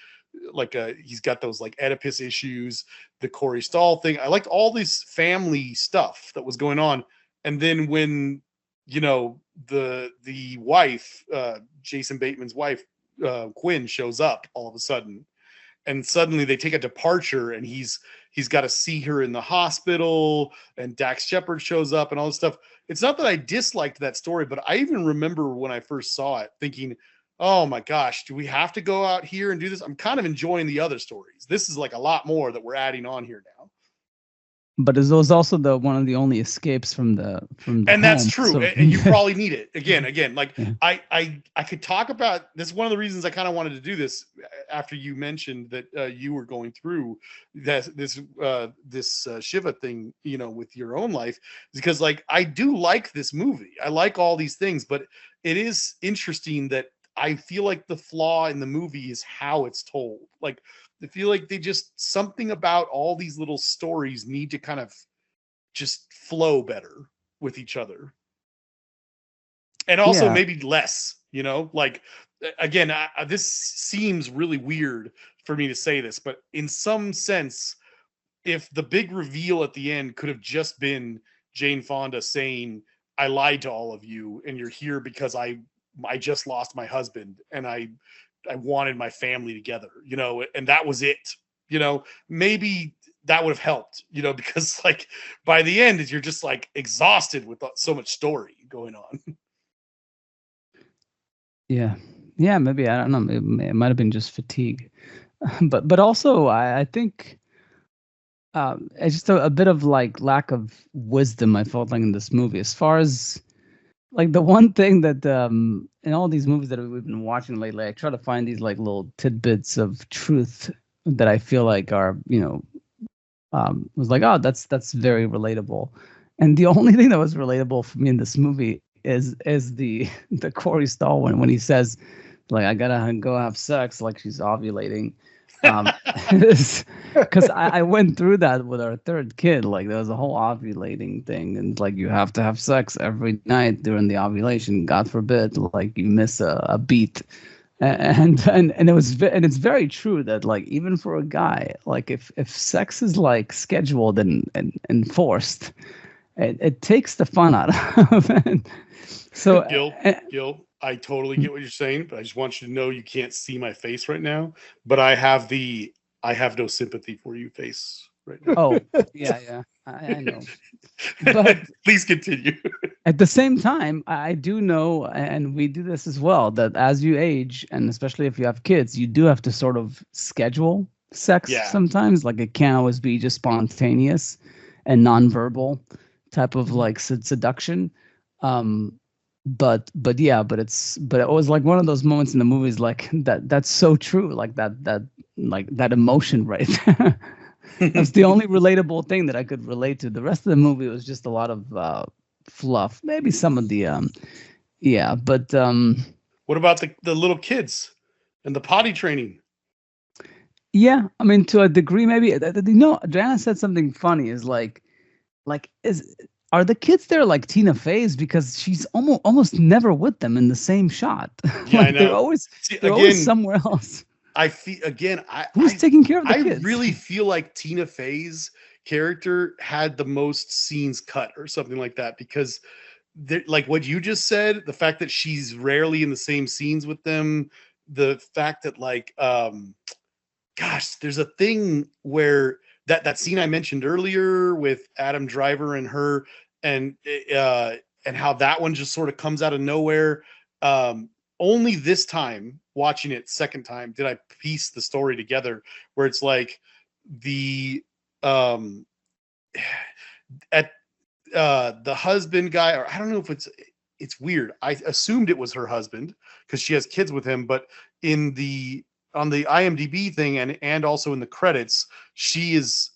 like he's got those like Oedipus issues, the Corey Stoll thing. I liked all this family stuff that was going on. And then when the wife, Jason Bateman's wife, Quinn, shows up all of a sudden, and suddenly they take a departure, and he's got to see her in the hospital, and Dax Shepard shows up and all this stuff. It's not that I disliked that story, but I even remember when I first saw it thinking, oh my gosh, do we have to go out here and do this? I'm kind of enjoying the other stories. This is like a lot more that we're adding on here now. But is those also one of the only escapes from the and home, that's true, so. And you probably need it again. Like yeah. I could talk about this. Is one of the reasons I kind of wanted to do this after you mentioned that you were going through this Shiva thing, with your own life, because like I do like this movie. I like all these things, but it is interesting that I feel like the flaw in the movie is how it's told. Like I feel like something about all these little stories need to kind of just flow better with each other. And also maybe less, like, again, this seems really weird for me to say this, but in some sense, if the big reveal at the end could have just been Jane Fonda saying, I lied to all of you and you're here because I just lost my husband and I wanted my family together, and that was it, maybe that would have helped, because like by the end you're just like exhausted with so much story going on. Yeah, maybe, I don't know, it might have been just fatigue, but also I think it's just a bit of like lack of wisdom I felt like in this movie, as far as like the one thing that in all these movies that we've been watching lately, I try to find these like little tidbits of truth that I feel like are, was like, oh, that's very relatable. And the only thing that was relatable for me in this movie is the Corey Stoll one, when he says, like, I gotta go have sex, like she's ovulating. Because I went through that with our third kid. Like there was a whole ovulating thing, and like you have to have sex every night during the ovulation. God forbid, like you miss a beat. And it's very true that like even for a guy, like if sex is like scheduled and enforced, it takes the fun out of it. So Gil, I totally get what you're saying, but I just want you to know you can't see my face right now, but I have no sympathy for you face right now. Oh, yeah, I know. But please continue. At the same time, I do know, and we do this as well, that as you age, and especially if you have kids, you do have to sort of schedule sex sometimes. Like it can't always be just spontaneous and nonverbal type of like seduction. But it was like one of those moments in the movies like that's so true, like that emotion right there. That's the only relatable thing that I could relate to. The rest of the movie was just a lot of fluff, maybe some of the but what about the little kids and the potty training? Yeah, I mean, to a degree, maybe. Diana said something funny, is like are the kids there like Tina Fey's, because she's almost never with them in the same shot. Yeah, like I know. They're always somewhere else. I feel who's taking care of the kids? I really feel like Tina Fey's character had the most scenes cut or something like that, because like what you just said, the fact that she's rarely in the same scenes with them, the fact that like gosh, there's a thing where that scene I mentioned earlier with Adam Driver and her, and uh and how that one just sort of comes out of nowhere. Only this time, watching it second time, did I piece the story together, where it's like the um at the husband guy, or I don't know if it's weird. I assumed it was her husband because she has kids with him, but in the on the IMDb thing and also in the credits, she's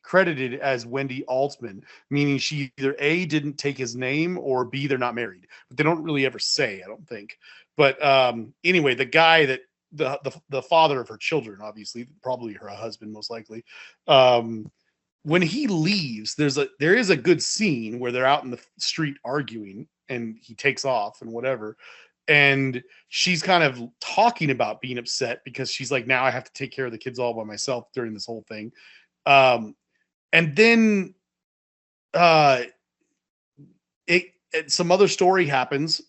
credited as Wendy Altman, meaning she either A, didn't take his name, or B, they're not married. But they don't really ever say, I don't think. But anyway, the guy that the father of her children, obviously, probably her husband, most likely. When he leaves, there is a good scene where they're out in the street arguing, and he takes off and whatever. And she's kind of talking about being upset because she's like, now I have to take care of the kids all by myself during this whole thing. And then uh, some other story happens.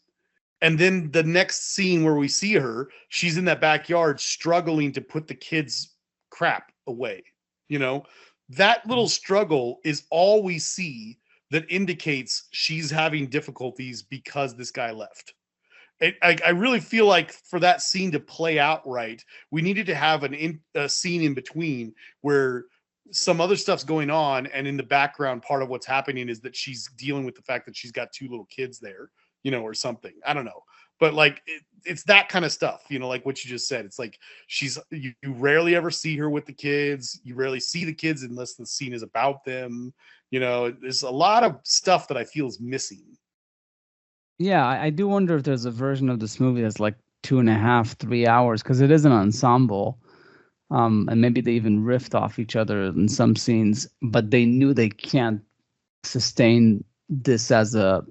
And then the next scene where we see her, she's in that backyard struggling to put the kids' crap away. You know, that little struggle is all we see that indicates she's having difficulties because this guy left. I really feel like for that scene to play out right, we needed to have a scene in between where some other stuff's going on, and in the background, part of what's happening is that she's dealing with the fact that she's got two little kids there, or something. I don't know, but like it's that kind of stuff, like what you just said. It's like you rarely ever see her with the kids. You rarely see the kids unless the scene is about them. There's a lot of stuff that I feel is missing. Yeah, I do wonder if there's a version of this movie that's like 2.5, 3 hours, because it is an ensemble. And maybe they even riffed off each other in some scenes, but they knew they can't sustain this as a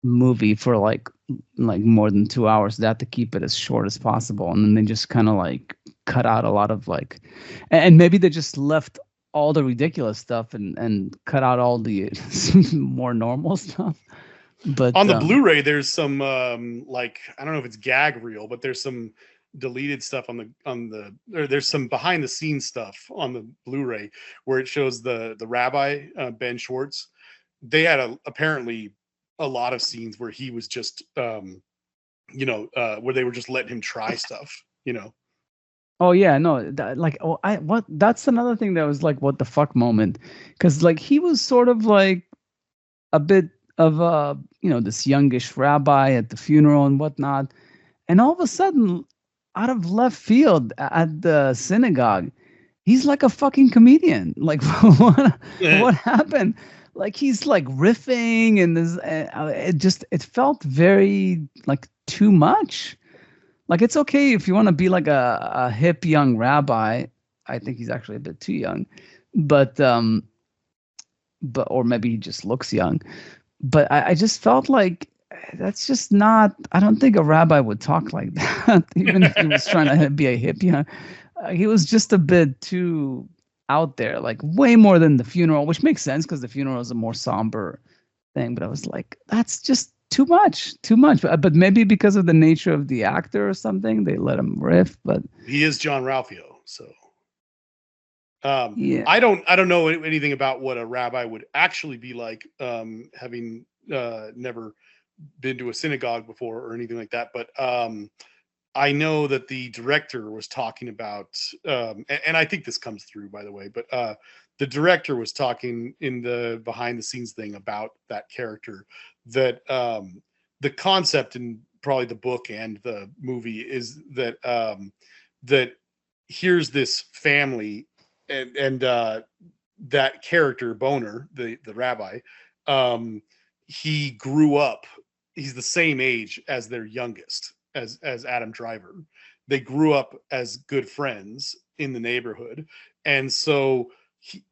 movie for like more than 2 hours. They have to keep it as short as possible, and then they just kind of like cut out a lot of like, and maybe they just left all the ridiculous stuff and cut out all the more normal stuff. But on the Blu-ray, there's some like, I don't know if it's gag reel, but there's some deleted stuff or there's some behind the scenes stuff on the Blu-ray where it shows the rabbi, Ben Schwartz. They had apparently a lot of scenes where he was just where they were just letting him try stuff. Oh yeah, no, that's another thing that was like, what the fuck moment, because like he was sort of like a bit of this youngish rabbi at the funeral and whatnot, and all of a sudden, out of left field at the synagogue, he's like a fucking comedian. Like what happened? Like he's like riffing, and this it felt very like too much. Like it's okay if you want to be like a hip young rabbi. I think he's actually a bit too young, but or maybe he just looks young. But I just felt like that's just not. I don't think a rabbi would talk like that, even if he was trying to be a hippie. He was just a bit too out there, like way more than the funeral, which makes sense because the funeral is a more somber thing. But I was like, that's just too much. But maybe because of the nature of the actor or something, they let him riff. But he is John Ralphio, so. Yeah. I don't know anything about what a rabbi would actually be like, having never been to a synagogue before or anything like that. But I know that the director was talking about, and I think this comes through, by the way, but the director was talking in the behind the scenes thing about that character, that the concept in probably the book and the movie is that that here's this family, and that character Boner, the rabbi, he grew up. He's the same age as their youngest, as Adam Driver. They grew up as good friends in the neighborhood, and so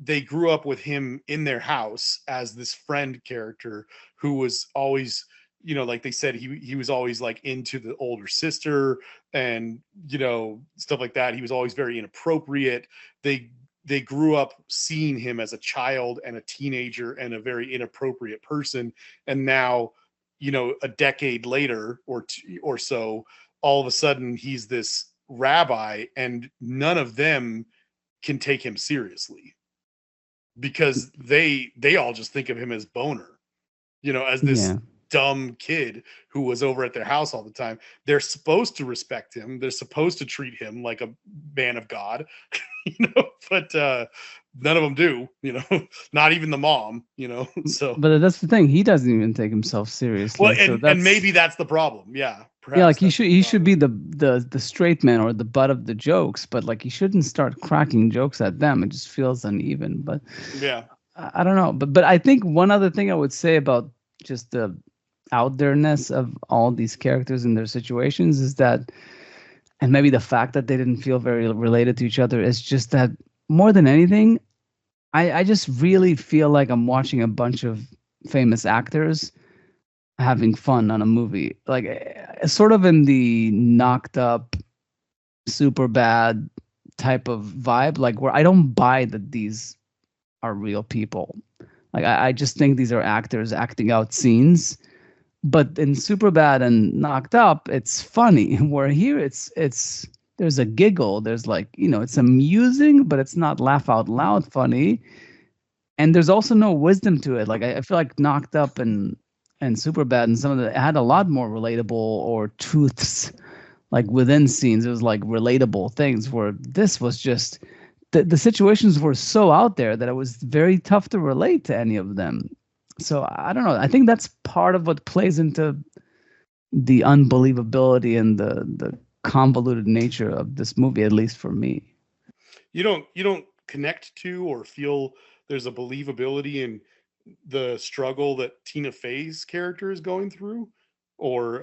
they grew up with him in their house as this friend character who was always, like they said, he was always like into the older sister, and stuff like that. He was always very inappropriate. They grew up seeing him as a child and a teenager and a very inappropriate person. And now, a decade later or so, all of a sudden he's this rabbi, and none of them can take him seriously because they all just think of him as Boner, as this dumb kid who was over at their house all the time. They're supposed to respect him. They're supposed to treat him like a man of God, but none of them do, not even the mom, so. But that's the thing. He doesn't even take himself seriously. Well, and maybe that's the problem. Yeah. Yeah, like he should be the straight man or the butt of the jokes, but like he shouldn't start cracking jokes at them. It just feels uneven. But yeah, I don't know. But I think one other thing I would say about just the out there-ness of all these characters and their situations is that, and maybe the fact that they didn't feel very related to each other, is just that more than anything, I just really feel like I'm watching a bunch of famous actors having fun on a movie, like sort of in the Knocked Up, Super Bad type of vibe, like where I don't buy that these are real people. Like I just think these are actors acting out scenes. But in Superbad and Knocked Up, it's funny. Where here, it's there's a giggle. There's like, it's amusing, but it's not laugh out loud funny. And there's also no wisdom to it. Like I feel like Knocked Up and Superbad and some of it had a lot more relatable or truths, like within scenes. It was like relatable things. Where this was just the situations were so out there that it was very tough to relate to any of them. So I don't know. I think that's part of what plays into the unbelievability and the convoluted nature of this movie, at least for me. You don't connect to or feel there's a believability in the struggle that Tina Fey's character is going through, or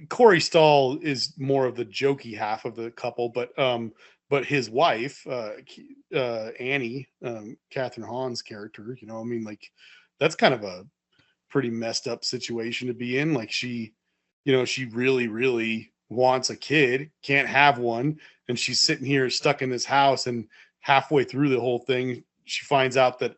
Corey Stoll is more of the jokey half of the couple, but his wife, Annie, Catherine Hahn's character, that's kind of a pretty messed up situation to be in. Like she really, really wants a kid, can't have one. And she's sitting here stuck in this house. And halfway through the whole thing, she finds out that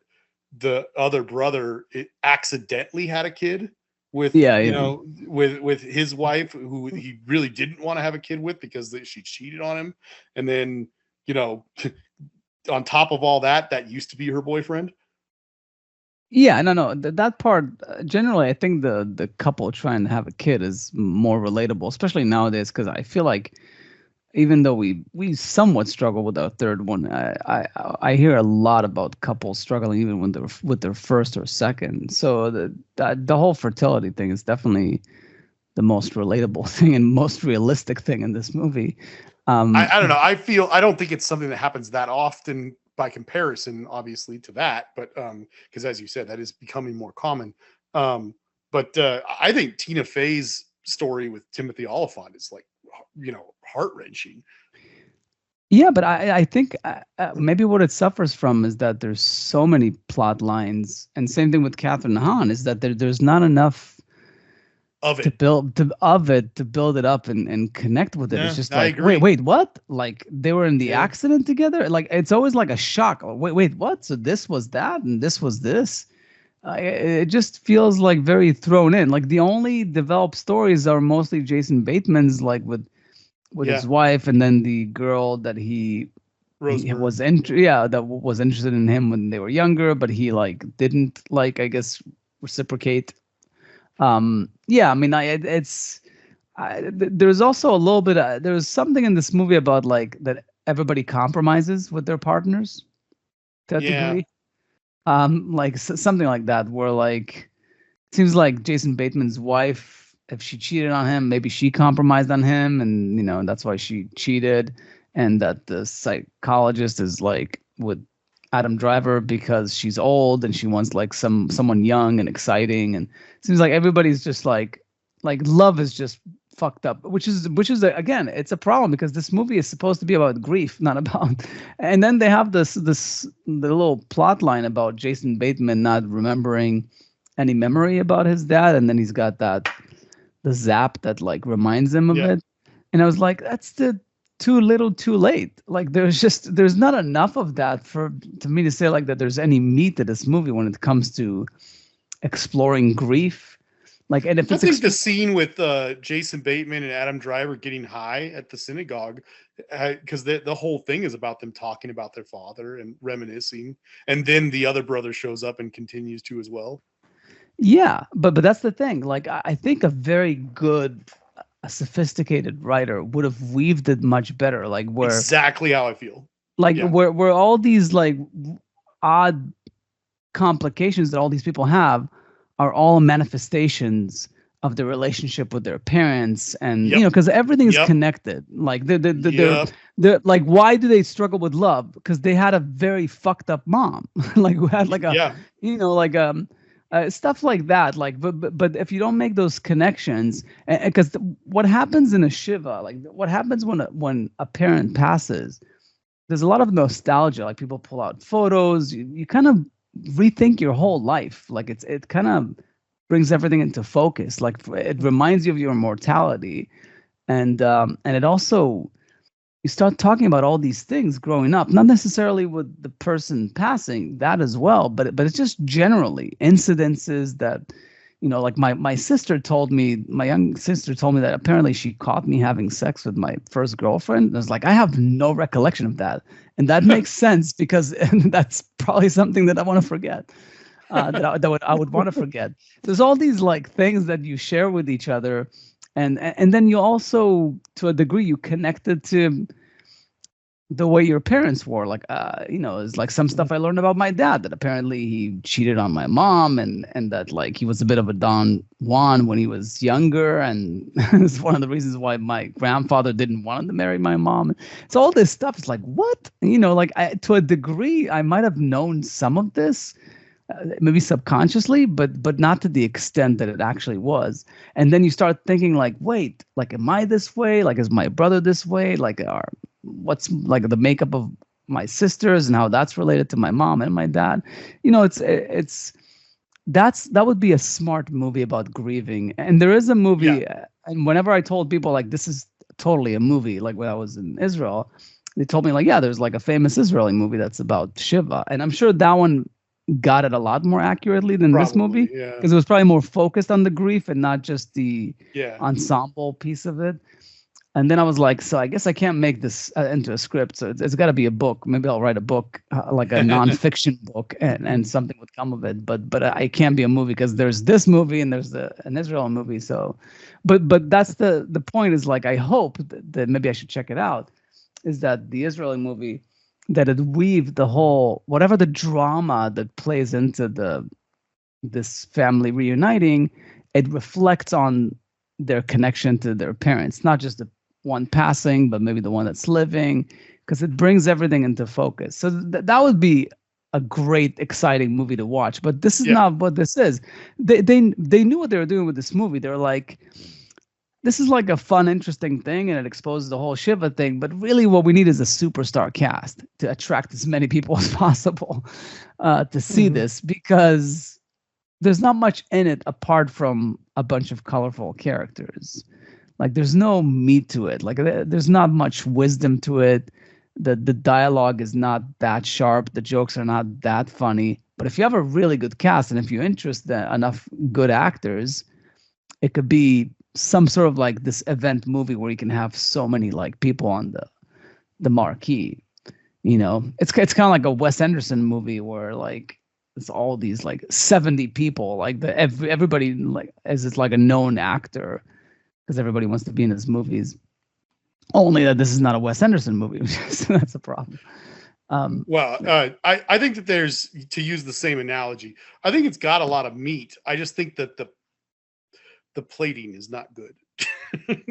the other brother accidentally had a kid with with his wife, who he really didn't want to have a kid with because she cheated on him. And then on top of all that used to be her boyfriend. Yeah, no, that part, generally I think the couple trying to have a kid is more relatable, especially nowadays, because I feel like even though we somewhat struggle with our third one, I hear a lot about couples struggling even when they're with their first or second. So the whole fertility thing is definitely the most relatable thing and most realistic thing in this movie. I don't know. I don't think it's something that happens that often by comparison, obviously, to that, but because as you said, that is becoming more common. But I think Tina Fey's story with Timothy Olyphant is like, heart-wrenching. Yeah, but I think maybe what it suffers from is that there's so many plot lines, and same thing with Catherine Hahn, is that there's not enough of it to build it up and connect with it. Yeah, it's just like, wait, what? Like they were in the accident together? Like it's always like a shock. Wait, what? So this was that and this was this? It just feels like very thrown in. Like the only developed stories are mostly Jason Bateman's, like with his wife, and then the girl that he was that was interested in him when they were younger, but he like didn't like, I guess, reciprocate. There's also a little bit there's something in this movie about like that everybody compromises with their partners to a degree. Like something like that, where like it seems like Jason Bateman's wife, if she cheated on him, maybe she compromised on him, and that's why she cheated, and that the psychologist is like with Adam Driver because she's old and she wants like someone young and exciting, and it seems like everybody's just like love is just fucked up, which is again, it's a problem because this movie is supposed to be about grief, not about. And then they have the little plot line about Jason Bateman not remembering any memory about his dad, and then he's got the zap that like reminds him of it, and I was like, that's too little too late. Like there's not enough of that to me to say like that there's any meat to this movie when it comes to exploring grief Like, and if I it's think the scene with Jason Bateman and Adam Driver getting high at the synagogue, because the whole thing is about them talking about their father and reminiscing, and then the other brother shows up and continues to as well. yeah, but that's the thing. Like, I think a very good, a sophisticated writer would have weaved it much better. Like where Exactly how I feel. like Yeah. where all these like odd complications that all these people have are all manifestations of the relationship with their parents, and Yep. because everything's Yep. connected. Like Yep. they're like, why do they struggle with love? Because they had a very fucked up mom, like who had like a Yeah. like stuff like that. Like, but if you don't make those connections, because what happens in a Shiva, like what happens when a parent passes, there's a lot of nostalgia. Like people pull out photos. You kind of rethink your whole life. Like it kind of brings everything into focus. Like it reminds you of your mortality, and it also, you start talking about all these things growing up, not necessarily with the person passing, that as well, but it's just generally incidences that, like my sister told me, my young sister told me that apparently she caught me having sex with my first girlfriend. I was like, I have no recollection of that, and that makes sense because that's probably something that I want to forget. I would want to forget. There's all these like things that you share with each other, and then you also, to a degree, you connected to the way your parents were. Like it's like some stuff I learned about my dad, that apparently he cheated on my mom, and that like he was a bit of a Don Juan when he was younger, and it's one of the reasons why my grandfather didn't want him to marry my mom. So all this stuff is like, what, like to a degree I might have known some of this, maybe subconsciously, but not to the extent that it actually was. And then you start thinking like, wait, like, am I this way? Like, is my brother this way? Like, what's like the makeup of my sisters and how that's related to my mom and my dad? That would be a smart movie about grieving. And there is a movie, and whenever I told people like this is totally a movie, like when I was in Israel, they told me like, yeah, there's like a famous Israeli movie that's about Shiva, and I'm sure that one got it a lot more accurately than this movie, because it was probably more focused on the grief and not just the ensemble piece of it. And then I was like, so I guess I can't make this into a script, so it's got to be a book. Maybe I'll write a book, like a nonfiction book, and something would come of it. But I can't be a movie because there's this movie and there's an Israel movie. So, but that's the point, is like, I hope that maybe I should check it out, is that the Israeli movie, that it weaved the whole, whatever the drama that plays into this family reuniting, it reflects on their connection to their parents, not just the one passing, but maybe the one that's living, because it brings everything into focus. So that would be a great, exciting movie to watch. But this is not what this is. They knew what they were doing with this movie. They were like, this is like a fun, interesting thing, and it exposes the whole Shiva thing. But really, what we need is a superstar cast to attract as many people as possible to see this, because there's not much in it apart from a bunch of colorful characters. Like, there's no meat to it. Like, there's not much wisdom to it. The dialogue is not that sharp. The jokes are not that funny. But if you have a really good cast, and if you interest enough good actors, it could be some sort of like this event movie where you can have so many like people on the marquee. It's kind of like a Wes Anderson movie where like it's all these like 70 people, like everybody like as it's like a known actor, because everybody wants to be in his movies. Only that this is not a Wes Anderson movie. That's a problem. I think that there's, to use the same analogy, I think it's got a lot of meat. I just think that the plating is not good. Like,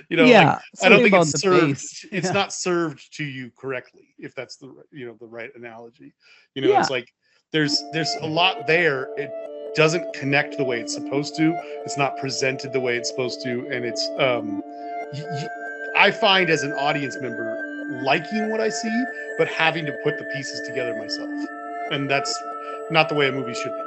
I don't think it's served. It's not served to you correctly, if that's the right analogy. It's like there's a lot there. It doesn't connect the way it's supposed to. It's not presented the way it's supposed to, and it's I find, as an audience member, liking what I see, but having to put the pieces together myself, and that's not the way a movie should be.